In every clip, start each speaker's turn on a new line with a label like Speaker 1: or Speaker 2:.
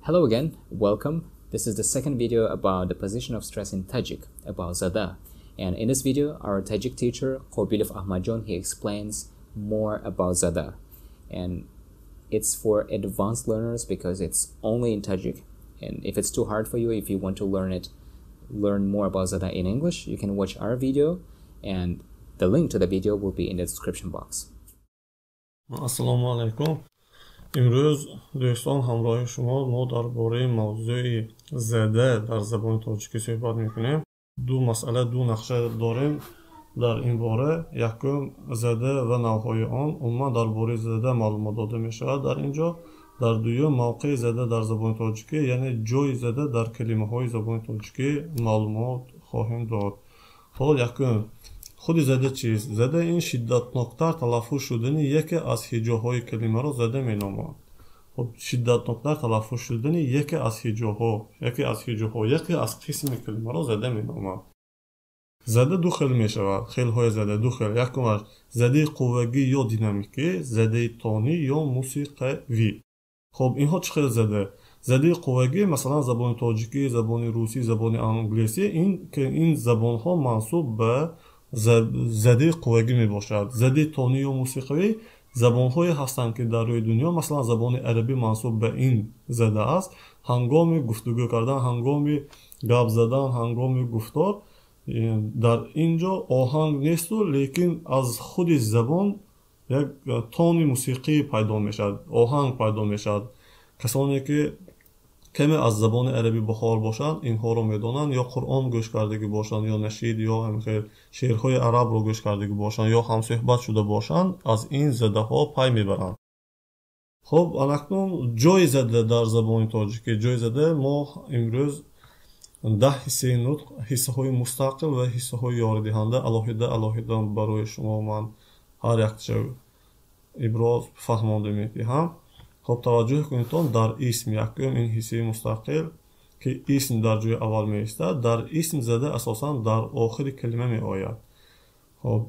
Speaker 1: Hello again, welcome. This is the second video about the position of stress in Tajik, about Zada. And in this video, our Tajik teacher, Qobilov Ahmadjon, he explains more about Zada. And it's for advanced learners because it's only in Tajik. And if it's too hard for you, if you want to learn more about Zada in English, you can watch our video, and the link to the video will be in the description box.
Speaker 2: Assalomu alaykum. امروز دوستان همراه شما ما درباره موضوع زده در زبان تاجیکی صحبت میکنیم. دو مسئله دو نقشه داریم در این باره. یکم زده و نوعهای آن. عموما درباره زده معلومات داده میشود در اینجا. در دوم موقع زده در زبان تاجیکی یعنی جای زده در کلمه های زبان تاجیکی معلومات خواهیم داد. حال یکم خود زده چیست؟ زده این شدتناکتر تلفظ شدن یکی از هجاهای کلمه را زده می نامد. خب شدتناکتر تلفظ شدن یکی از هجاها یکی از قسم کلمه را زده می نامد. زده دو خیل می شود. خیل های زده دو خیل. یکمش زده قوگی یا دینامیکی، زده تانی یا موسیقی. خب اینها چه خیل زده؟ زده قوگی مثلا زبان تاجیکی، زبان روسی، زبان انگلیسی، این زبان ها منسوب به زده قوگی می باشد. زده تانی و موسیقی زبان های هستند که در روی دنیا مثلا زبان عربی منسوب به این زده است. هنگام گفتگو کردن، هنگام گپ زدن، هنگام گفتار در اینجا آهنگ نیست لیکن از خود زبان یک تانی موسیقی پیدا می شد، آهنگ پیدا می شد. کسانی که کمی از زبان عربی بخار باشند اینها رو میدانند، یا قرآن گوش کردگی باشند یا نشید یا شعرهای عرب رو گوش کردگی باشند یا هم صحبت شده باشند از این زده ها پی میبرند. خب اکنون جای زده در زبان تاجیکی. جای زده ما امروز 10 حصه نطق، حصه های مستقل و حصه های یاردهنده علاهده برای شما من هر یک ابراز فهمانده میدهم. خب توجه کنید در اسم یکم این حصه مستقل که اسم در جای اول می ایستد. در اسم زده اساسا در آخر کلمه می آید. خب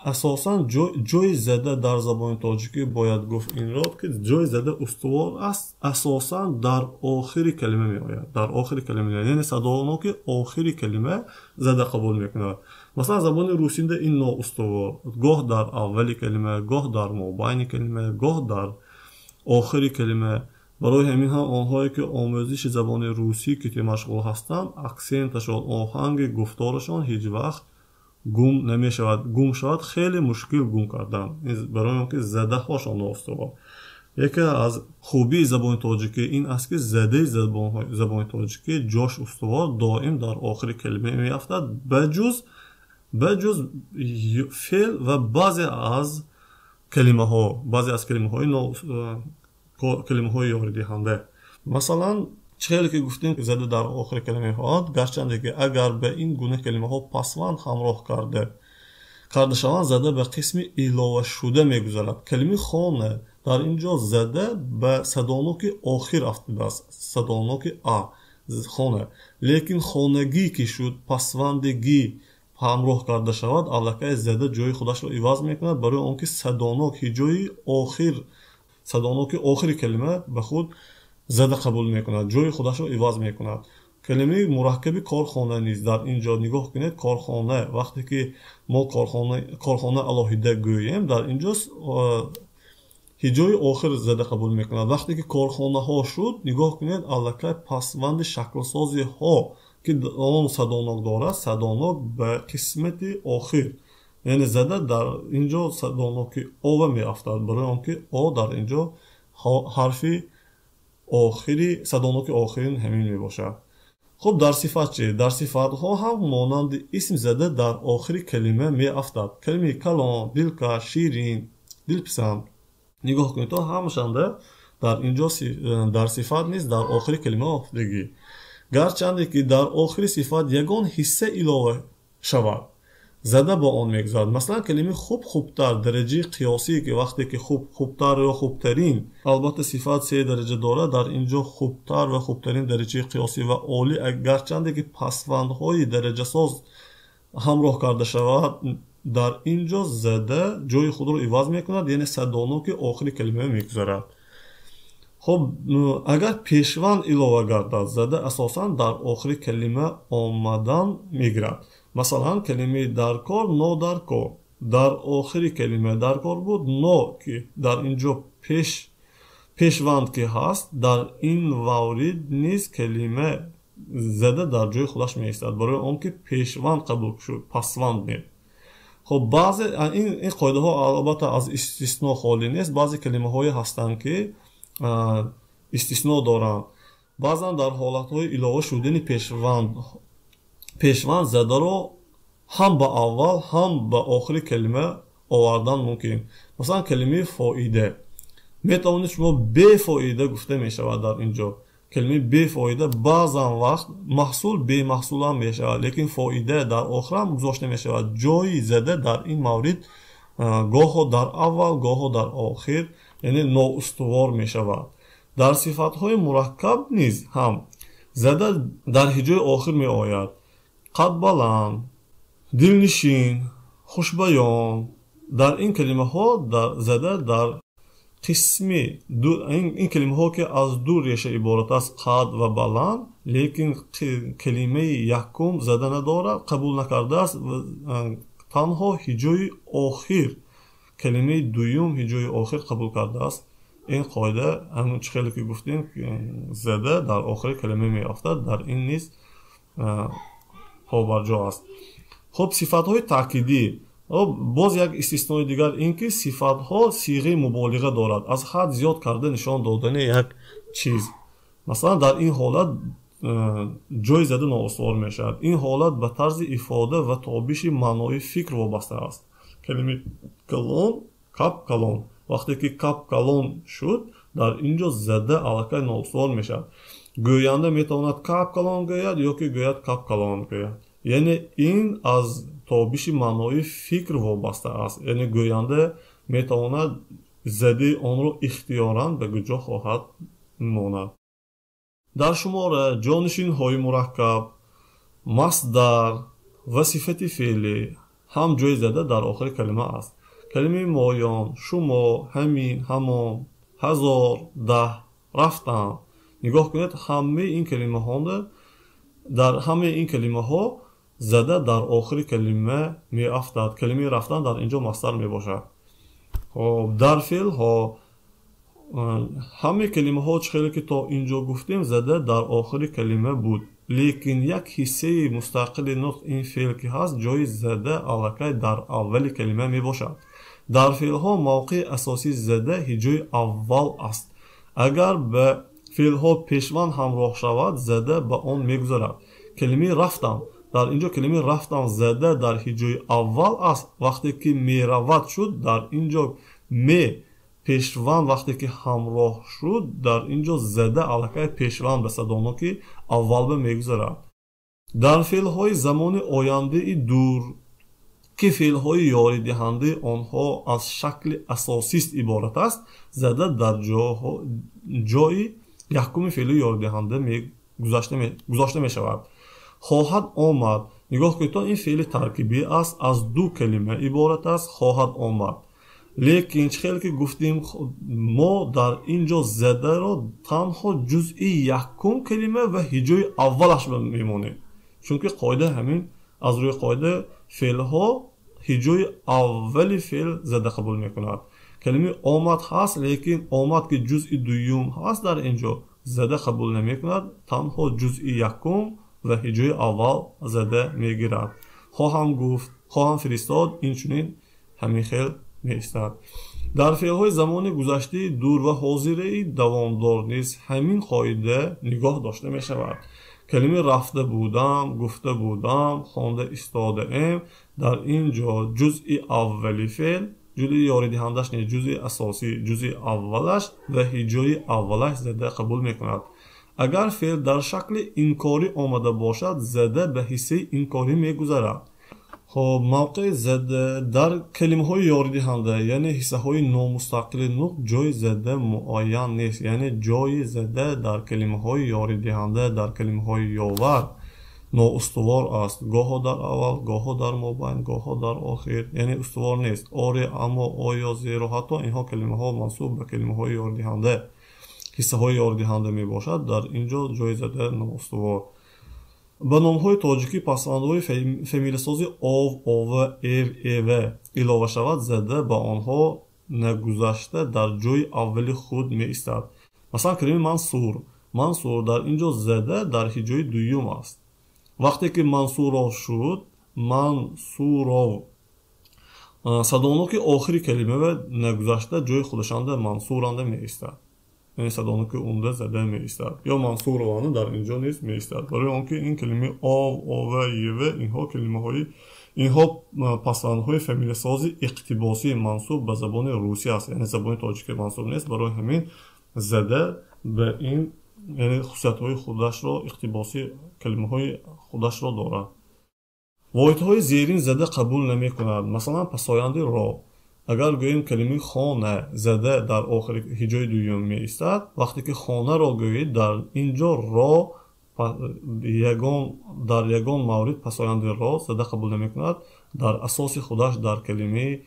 Speaker 2: اساسا جای زده در زبان تاجیکی باید گفت این را که جای زده استوار است، اساسا در آخر کلمه می آید. در آخر کلمه یعنی صداها که آخر کلمه زده قبول میکنه. مثلا زبان روسی این نوع استوار گاه در اول کلمه، گاه در مابین کلمه، گاه در آخر کلمه. برای همین هم آنهایی که آموزش زبان روسی که مشغول هستند اکسنتشان، آهنگ گفتارشان هیچ وقت گم نمی شود. گم شود خیلی مشکل گم کردن برای اینکه زده هاشان استوار. یکی از خوبی زبان تاجیکی این است که زده زبان تاجیکی جاش استوار دائم در آخر کلمه می افتد بجز فعل و بعضی از کلمه های یاردهنده. مثلا چهل که گفتیم که زده در آخر کلمه ها، گرچند که اگر به این گونه کلمه ها پسوند همراه کرده شوند زده به قسم علاوه شده میگذارد. کلمه خانه در اینجا زده به صدانوک آخر افتاده است، صدانوک ا خانه. لیکن خانگی که شد پسوندگی همراه کرده شود الکی زده جای خودش را عوض میکند برای آنکه صدانوک جای آخر کلمه به خود زده قبول میکند، جای خودش را عوض میکند. کلمه مرکب کارخانه نیست. در اینجا نگاه کنید، کارخانه وقتی که ما کارخانه علاهده گوییم در اینجا جای آخر زده قبول میکند. وقتی که کارخانه ها شد نگاه کنید الکی پسوند شکل سازی ها که آن صدانوک دارد، صدانوک به قسمت آخر یعنی زده در اینجا صدانوک آ می افتد برای آنکه آ در اینجا حرف آخری صدانوک آخرین همین می باشد. خب در صفت چه؟ در صفت ها هم مانند اسم زده در آخر کلمه می افتد. کلمه کلان، دلکش، شیرین، دلپسند نگاه کنید تا همشنده در اینجا در صفت نیست، در آخر کلمه افتادگی. گرچند که در آخر صفت یگان حصه علاوه شود زده با آن میگذارد. مثلا کلمه خوبتر درجه قیاسی که وقتی که خوبتر یا خوبترین، البته صفت 3 درجه دارد، در اینجا خوبتر و خوبترین درجه قیاسی و عالی. گرچند که پسوندهای درجه ساز همراه کرده شود در اینجا زده جای خود را عوض میکند یعنی صدانوک آخر کلمه میگذارد. خب اگر پیشوند ilova گردد زده اساسا در آخر کلمه آمدن میگیرد. مثلا کلمه در کار نو در کار، در آخر کلمه در کار بود نو که در اینجا پیشوند که هست در این مورد نیز کلمه زده در جای خودش میایستد برای اون که پیشوند قبول شد پسوند نید. خب بعضی این قاعده ها البته از استثناء خالی نیست. بعضی کلمه های هستند که استثناء دارند. بعضا در حالت های ilova شدن پیشوند زده رو هم به اول هم به آخر کلمه آوردن ممکن. مثلا کلمه فایده میتوانید شما بفایده گفته میشود. در اینجا کلمه بفایده بعضا وقت محصول به محصول هم میشود لیکن فایده در آخر هم گذاشته میشود. جای زده در این مورد گاه در اول گاه در آخر یعنی نااستوار میشود. در صفت های مرکب نیز هم زده در هجای آخر می آید. قد بلند، دلنشین، خوشبیان. در این کلمه ها زده در قسمی این کلمه ها که از دو ریشه عبارت است قد و بلند لیکن کلمه یکم زده ندارد قبول نکرده است و تنها هجای آخر کلمه دوم هجای آخر قبول کرده است. این قاعده همون خیلی که گفتیم زده در آخر کلمه می افتد در این نیز پابرجا است. خب صفت های تأکیدی باز یک استثنای دیگر این که صفت ها صیغه مبالغه دارد از حد زیاد کرده نشان دادن یک چیز. مثلا در این حالت جای زده نااستوار می شود. این حالت به طرز افاده و تابش معنای فکر وابسته است. کلمه کلون کپ کلون وقتی که کپ کلون شد در اینجا زده علاقه نااستوار می شود. گوینده می تواند کپ کلون گوید یا که گوید کپ کلون گوید. یعنی این از تابش معنای فکر وابسته است. یعنی گوینده می تواند زده آن را اختیاراً به کجا خواهد ماند. در شمار جانشین های مرکب مصدر و صفت فعلی هم جای زده در آخر کلمه است. کلمه مایان، شما، همین، همان، هزار، ده، رفتن. نگاه کنید همه این کلمه ها در همه این کلمه ها زده در آخر کلمه می افتد. کلمه رفتن در اینجا مصدر می باشد. در فعل ها همه کلمه ها خیلی که تا اینجا گفتیم زده در آخر کلمه بود لیکن یک حصه مستقل نطق این فعل که هست جای زده علاقه در اول کلمه می باشد. در فعل ها موقع اساسی زده هجای اول است. اگر به فعل ها پیشوند همراه شود زده به آن می گذارد. کلمه رفتم در اینجا کلمه رفتم زده در هجای اول است. وقتی که می رود شد در اینجا می پیشوند وقتی که همراه شد در اینجا زده علاقه پیشوند به صدانا که اول به می گذارد. در فعل های زمان آینده دور که فعل های یاری دهنده آنها از شکل اساسی است عبارت است زده در جای یکم فعل یاری دهنده گذاشته می شود. خواهد آمد. نگاه کنید این فعل ترکیبی است از دو کلمه عبارت است خواهد آمد. لیکن خیلی که گفتیم ما در اینجا زده را تنها جزئی یکم کلمه و هجای اولش میمونه چون که قاعده همین از روی قاعده فعل ها هجای اولی فعل زده قبول میکند. کلمه آمد هست لیکن آمد که جزئی دوم هست در اینجا زده قبول نمیکند تنها جزئی یکم و هجای اول زده میگیرد. خواهم گفت خواهم فرستاد این چنین همین خیل میستد. در فعل های زمان گذشته دور و حاضره دوامدار نیز همین قاعده نگاه داشته می شود. کلمه رفته بودم، گفته بودم، خوانده ایستاده ام در اینجا جزئی اولی فعل جزئی یاری دهندش نیست جزئی اساسی جزئی اولش و هجای اولش زده قبول می کند. اگر فعل در شکل انکاری آمده باشد زده به حصه انکاری می گذرد. خب موقع زده در کلمه های یاری دهنده یعنی حصه های نامستقل نطق جای زده معین نیست. یعنی جای زده در کلمه های یاری دهنده در کلمه های یاور نااستوار است. گاه در اول گاه در مابین گاه در آخر یعنی استوار نیست. آره اما آیا زیرا حتی اینها کلمه ها منصوب به کلمه های یاری دهنده ҳиссаҳои ёридиҳанда мебошад, дар инҷо ҷои зада ноустувор. ба номҳои тоҷикӣ пасвандҳои фемилисозӣ ов, ова, ев, еве илова шавад, зада ба онҳо нагузашта дар ҷои аввали худ меистад. Масалан, калимаи мансур. Мансур дар инҷо зада дар ҳиҷои дуюм аст. вақте ки мансуров шуд, мансуров садоноки охири калимаи нагузашта ҷои худашанда мансуранда меистад. یعنی صداونو که اونده زده می ایستد یا منصور وانه در اینجا نیست می ایستد. برای آنکه این کلمه آو، آوه، یوه اینها کلمه های اینها پسوند های فامیل سازی اقتباسی منصوب به زبان روسی است، یعنی زبان تاجیک منصوب نیست. برای همین زده به این یعنی خصوصیت های خودش را اقتباسی کلمه های خودش را دارد. واحد های زیرین زده قبول نمی کند. مثلا پساینده را اگر گوییم کلمه خانه زده در آخر هجای دوم می ایستد، وقتی که خانه را گویید در اینجا را در یگان مورد پساینده را زده قبول نمی کند، در اساس خودش در کلمه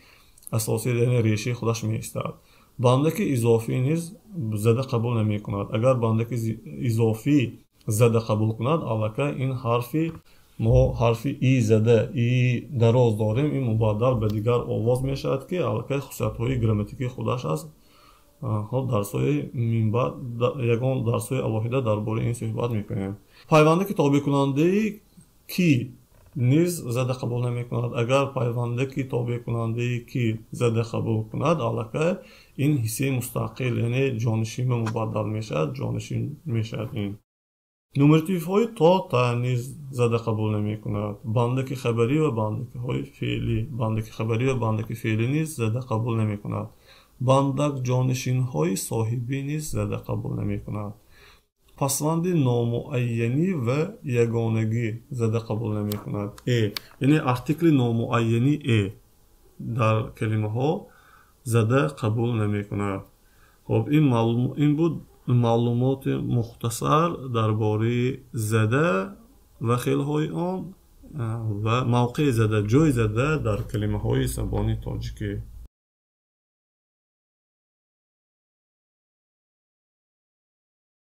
Speaker 2: اساسی یعنی ریشه خودش می ایستد. بندک اضافی نیز زده قبول نمی کند. اگر بندک اضافی زده قبول کند، البته این حرفی ما حرفی ای زده ای دراز داریم، این مبادل به دیگر آواز می شود که البته خصوصیت های گراماتیکی خودش است. درس‌های منبع یگان درس‌های الواحده درباره این صحبت می‌کنیم. پیونده که تابع کننده کی نیز زده قبول نمی‌کند. اگر پیونده که تابع کننده کی زده قبول کند، البته این حصه مستقل یعنی جانشین مبادل میشد، جانشین میشد. این نومراتیف های تا نیز زده قبول نمی کند. بندک خبری و بندک های فعلی، بندک خبری و بندک فعلی نیز زده قبول نمی کند. بندک جانشین های صاحبی نیز زده قبول نمی کند. پسوند نامعینی و یگانگی زده قبول نمی کند. یعنی ارتیکل نامعینی در کلمه ها زده قبول نمی کند. خب این بود معلومات مختصر درباره زده و خیل‌های آن و موقع زده، جای زده در کلمه های زبان تاجیکی.